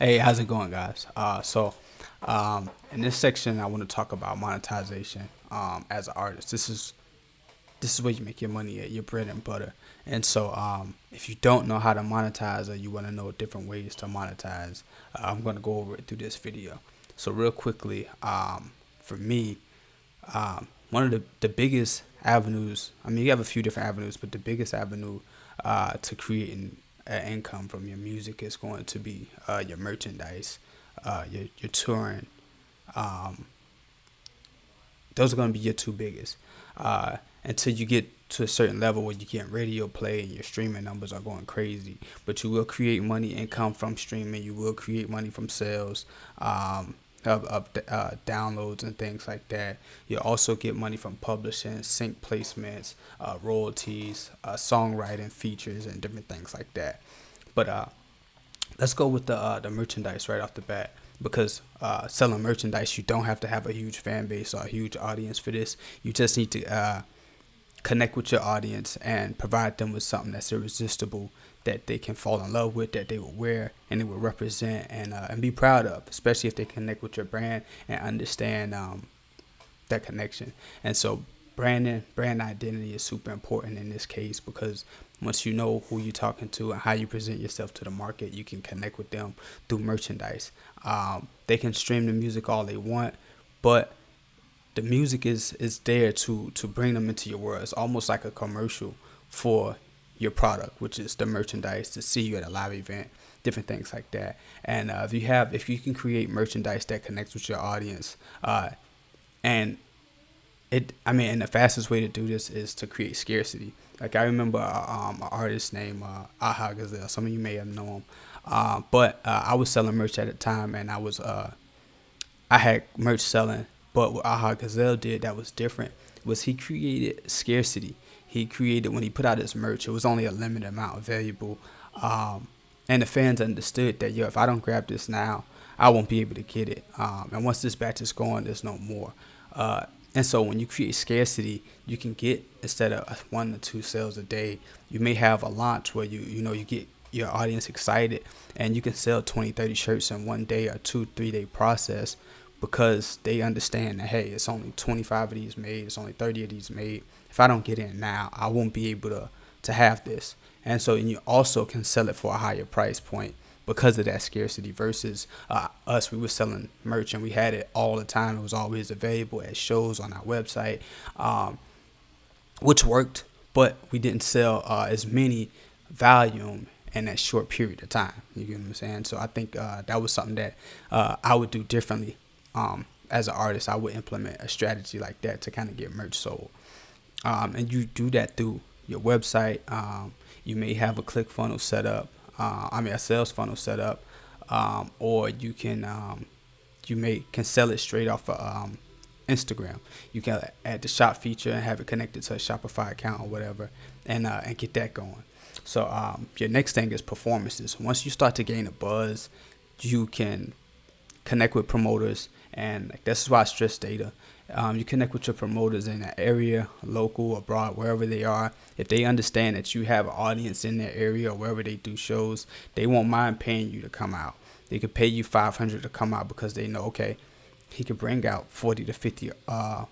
Hey, how's it going, guys? In this section, I want to talk about monetization. As an artist, this is where you make your money at, your bread and butter. If you don't know how to monetize or you want to know different ways to monetize, I'm going to go over it through this video. So, real quickly, for me, one of the biggest avenues. I mean, you have a few different avenues, but the biggest avenue to creating income from your music is going to be your merchandise, your touring. Um, those are going to be your two biggest. Until you get to a certain level where you get radio play and your streaming numbers are going crazy, but you will create money income from streaming. You will create money from sales. Of downloads and things like that. You also get money from publishing, sync placements, royalties, songwriting features, and different things like that. But let's go with the merchandise right off the bat, because selling merchandise, you don't have to have a huge fan base or a huge audience for this. You just need to connect with your audience and provide them with something that's irresistible, that they can fall in love with, that they will wear and they will represent and be proud of, especially if they connect with your brand and understand that connection. And so brand identity is super important in this case, because once you know who you're talking to and how you present yourself to the market, you can connect with them through merchandise. They can stream the music all they want, but the music is there to bring them into your world. It's almost like a commercial for your product, which is the merchandise, to see you at a live event, different things like that. And if you can create merchandise that connects with your audience, and and the fastest way to do this is to create scarcity. Like, I remember an artist named Aha Gazelle. Some of you may have known him. But I was selling merch at the time, and I had merch selling. But what Aha Gazelle did that was different was he created scarcity. He created, when he put out his merch, it was only a limited amount available. And the fans understood that, yo, if I don't grab this now, I won't be able to get it. And once this batch is gone, there's no more. And so when you create scarcity, you can get, instead of 1 to 2 sales a day, you may have a launch where you get your audience excited, and you can sell 20, 30 shirts in one day or 2, 3 day process, because they understand that, hey, it's only 25 of these made, it's only 30 of these made. If I don't get in now, I won't be able to have this. And you also can sell it for a higher price point because of that scarcity, versus us. We were selling merch and we had it all the time. It was always available at shows, on our website, which worked, but we didn't sell as many volume in that short period of time. You get what I'm saying? So I think that was something that I would do differently. As an artist, I would implement a strategy like that to kind of get merch sold. And you do that through your website. You may have a click funnel set up. A sales funnel set up, or you can sell it straight off of Instagram. You can add the shop feature and have it connected to a Shopify account or whatever, and get that going. So your next thing is performances. Once you start to gain a buzz, you can connect with promoters, and this is why I stress data. You connect with your promoters in that area, local, abroad, wherever they are. If they understand that you have an audience in their area or wherever they do shows, they won't mind paying you to come out. They could pay you $500 to come out, because they know, okay, he could bring out 40 to 50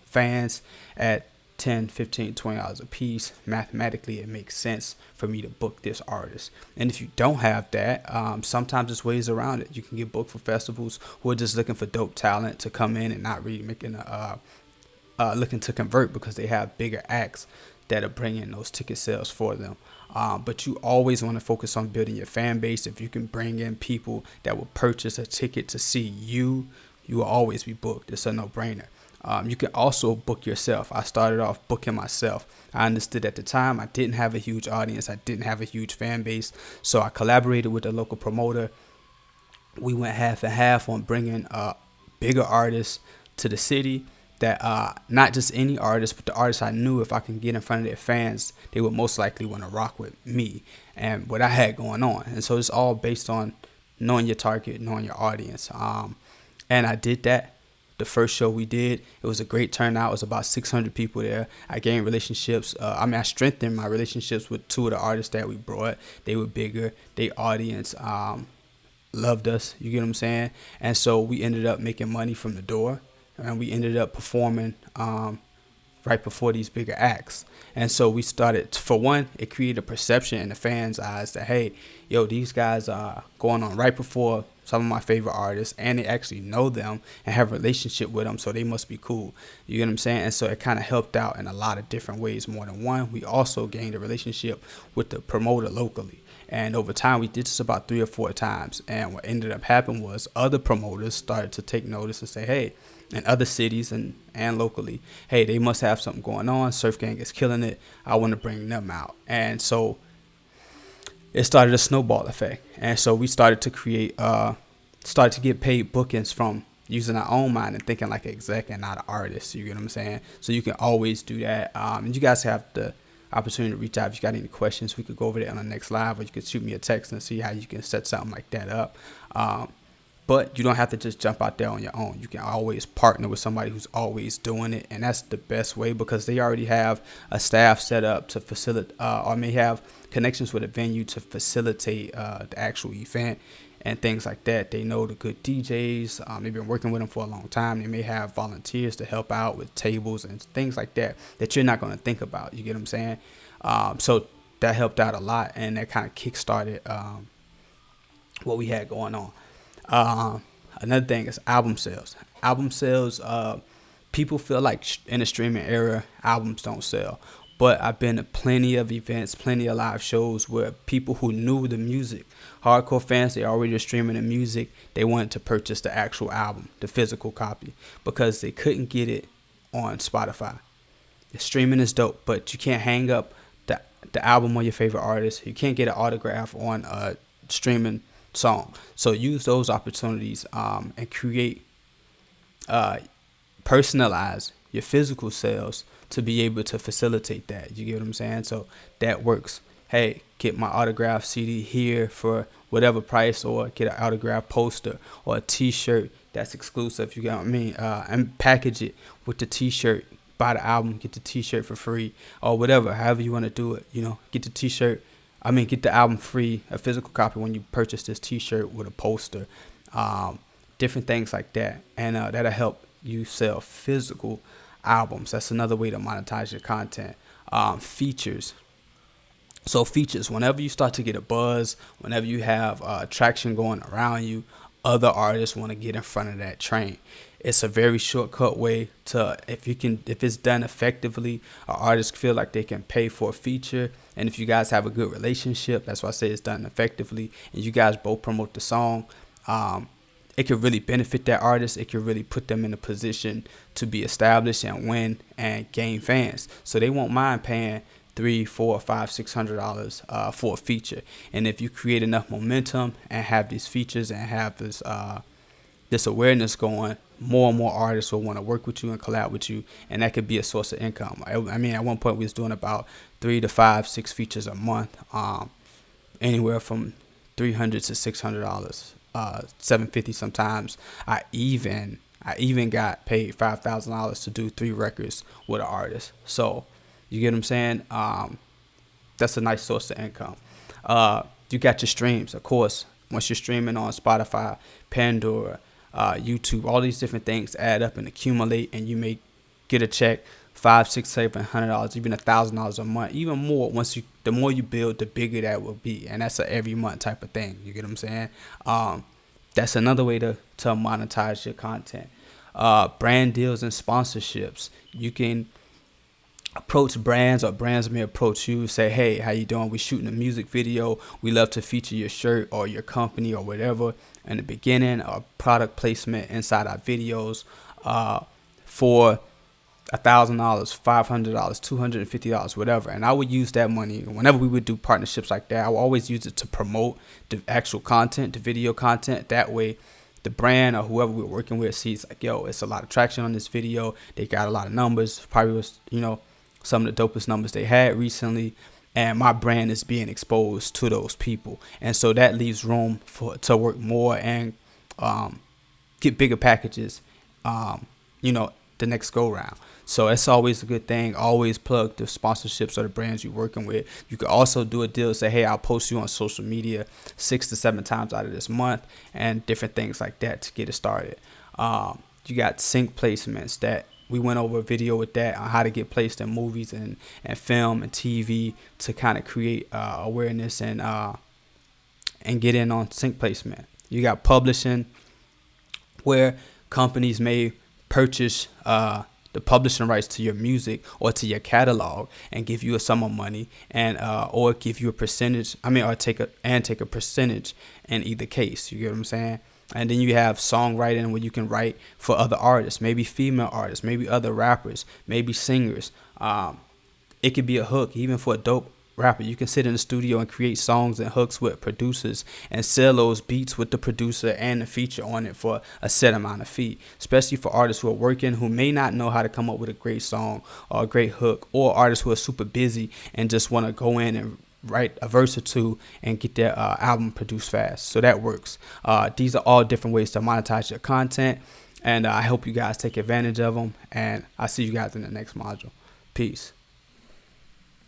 fans at 10, 15, $20 a piece. Mathematically, it makes sense for me to book this artist. And if you don't have that, sometimes there's ways around it. You can get booked for festivals who are just looking for dope talent to come in and not really looking to convert, because they have bigger acts that are bringing those ticket sales for them. But you always want to focus on building your fan base. If you can bring in people that will purchase a ticket to see you, you will always be booked. It's a no-brainer. You can also book yourself. I started off booking myself. I understood at the time I didn't have a huge audience. I didn't have a huge fan base. So I collaborated with a local promoter. We went half and half on bringing bigger artists to the city, that not just any artist, but the artists I knew, if I can get in front of their fans, they would most likely want to rock with me and what I had going on. And so it's all based on knowing your target, knowing your audience. And I did that. The first show we did, it was a great turnout. It was about 600 people there. I gained relationships. I strengthened my relationships with two of the artists that we brought. They were bigger. Their audience loved us. You get what I'm saying? And so we ended up making money from the door, and we ended up performing right before these bigger acts. And so we started, for one, it created a perception in the fans' eyes that, hey, yo, these guys are going on right before some of my favorite artists, and they actually know them and have a relationship with them, so they must be cool. You get what I'm saying? And so it kind of helped out in a lot of different ways, more than one. We also gained a relationship with the promoter locally. And over time, we did this about 3 or 4 times. And what ended up happening was other promoters started to take notice and say, hey, in other cities and locally, hey, they must have something going on. Surf Gang is killing it. I want to bring them out. And so it started a snowball effect. And so we started to started to get paid bookings from using our own mind and thinking like an exec and not an artist. You get what I'm saying? So you can always do that. And you guys have the opportunity to reach out if you got any questions. We could go over there on the next live, or you could shoot me a text and see how you can set something like that up. But you don't have to just jump out there on your own. You can always partner with somebody who's always doing it, and that's the best way, because they already have a staff set up to facilitate, or may have connections with a venue to facilitate the actual event and things like that. They know the good DJs. They've been working with them for a long time. They may have volunteers to help out with tables and things like that you're not going to think about. You get what I'm saying? So that helped out a lot, and that kind of kickstarted what we had going on. Another thing is album sales. People feel like in the streaming era, albums don't sell. But I've been to plenty of events, plenty of live shows where people who knew the music, hardcore fans, they already were streaming the music, they wanted to purchase the actual album, the physical copy, because they couldn't get it on Spotify. The streaming is dope, but you can't hang up the album of your favorite artist. You can't get an autograph on a streaming song. So use those opportunities and create, personalize your physical sales to be able to facilitate that. You get what I'm saying? So that works. Hey, get my autograph CD here for whatever price, or get an autograph poster or a t-shirt that's exclusive. You get what I mean? And package it with the t-shirt. Buy the album, get the t-shirt for free, or whatever, however you want to do it. Get the t-shirt. Get the album free, a physical copy when you purchase this t-shirt with a poster, different things like that. And that'll help you sell physical albums. That's another way to monetize your content. Features. So features, whenever you start to get a buzz, whenever you have traction going around you, other artists want to get in front of that train. It's a very shortcut way to, if it's done effectively, an artist feel like they can pay for a feature. And if you guys have a good relationship, that's why I say it's done effectively, and you guys both promote the song, it could really benefit that artist. It could really put them in a position to be established and win and gain fans. So they won't mind paying $300, $400, $500, $600 for a feature. And if you create enough momentum and have these features and have this awareness going, more and more artists will want to work with you and collab with you, and that could be a source of income. At one point we was doing about 3 to 5, 6 features a month, anywhere from $300 to $600, $750 sometimes. I even got paid $5,000 to do 3 records with an artist. So you get what I'm saying? That's a nice source of income. You got your streams, of course. Once you're streaming on Spotify, Pandora, YouTube, all these different things add up and accumulate, and you may get a check $500, $600, $700, even $1,000 a month, even more. The more you build, the bigger that will be, and that's a every month type of thing. You get what I'm saying? That's another way to monetize your content. Brand deals and sponsorships. You can approach brands, or brands may approach you, say, hey, how you doing? We shooting a music video. We love to feature your shirt or your company or whatever in the beginning, or product placement inside our videos for $1,000, $500, $250, whatever. And I would use that money whenever we would do partnerships like that. I would always use it to promote the actual content, the video content. That way the brand or whoever we're working with sees like, yo, it's a lot of traction on this video. They got a lot of numbers, probably was, some of the dopest numbers they had recently, and my brand is being exposed to those people. And so that leaves room to work more and get bigger packages, the next go round. So it's always a good thing. Always plug the sponsorships or the brands you're working with. You could also do a deal, say, hey, I'll post you on social media 6 to 7 times out of this month, and different things like that to get it started. You got sync placements that we went over a video with that on how to get placed in movies and film and TV to kind of create awareness and get in on sync placement. You got publishing, where companies may purchase the publishing rights to your music or to your catalog and give you a sum of money, and or give you a percentage. Or take a percentage in either case. You get what I'm saying? And then you have songwriting, where you can write for other artists, maybe female artists, maybe other rappers, maybe singers. It could be a hook, even for a dope rapper. You can sit in the studio and create songs and hooks with producers and sell those beats with the producer and the feature on it for a set amount of fee, especially for artists who are working, who may not know how to come up with a great song or a great hook, or artists who are super busy and just want to go in and write a verse or two and get their album produced fast. So that works. These are all different ways to monetize your content, and I hope you guys take advantage of them, and I'll see you guys in the next module. Peace.